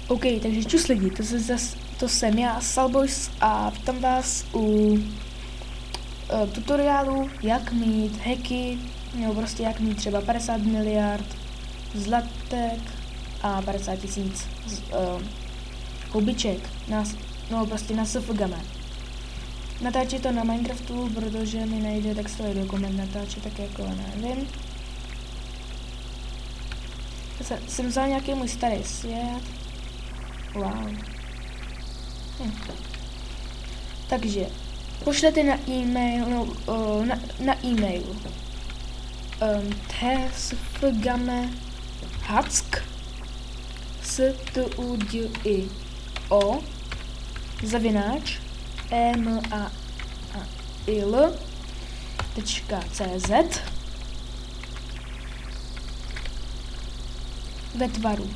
OK, takže čus lidi, to jsem já, Salboys, a vítám vás u tutoriálu, jak mít hacky, nebo prostě jak mít třeba 50 miliard zlatek a 50 000 houbiček, no prostě na SFGame. Natáčet to na Minecraftu, protože mi nejde textový dokument natáčet, tak jako nevím. Jsem vzal nějaký můj starý svět. Wow. Takže pošlete na e-mail, na e-mail tsfgame hack studio zavináč email.cz ve tvaru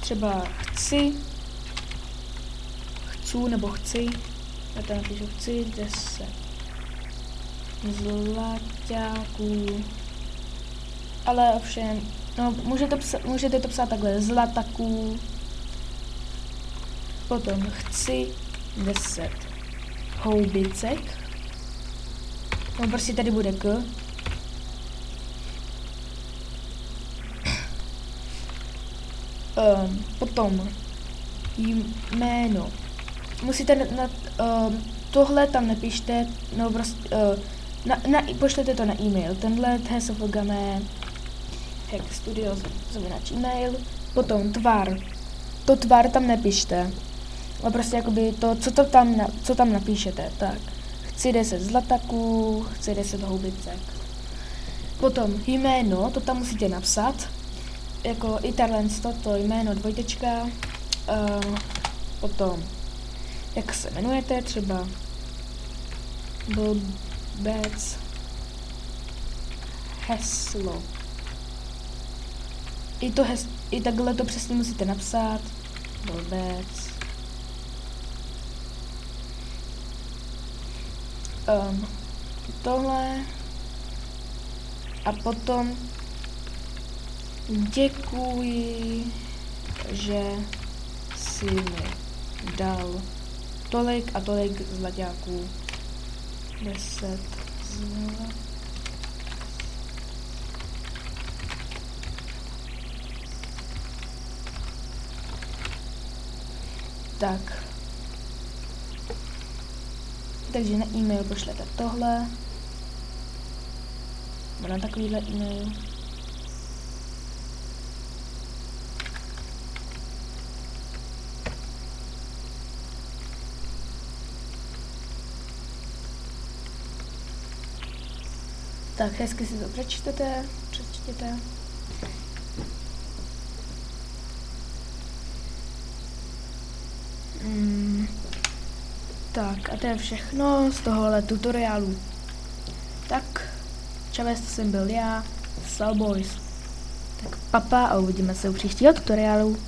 třeba chci já to napíšu, chci 10 zlaťáků, ale ovšem, no můžete to psát takhle, zlataků, potom chci 10 houbicek, no prostě tady bude k, potom jméno. Musíte tohle tam nepište, no prostě, pošlete to na e-mail. Tenhle tsfgame hack studio zavináč e-mail. Potom tvar. To tvar tam nepište. No prostě jakoby to, co tam napíšete. Tak. Chci 10 zlataků, chci 10 houbicek. Potom jméno, to tam musíte napsat. Jako i to jméno dvojtečka, potom jak se jmenujete, třeba blbec heslo. I takhle to přesně musíte napsat, blbec. Tohle a potom děkuji, že jsi mi dal tolik a tolik zlaťáků. 10 zlat. Tak. Takže na e-mail pošlete tohle. Na takovýhle e-mail. Tak hezky si to přečtěte. Tak a to je všechno z tohohle tutoriálu. Tak, čavec, to jsem byl já, Salboys. Tak papa a uvidíme se u příštího tutoriálu.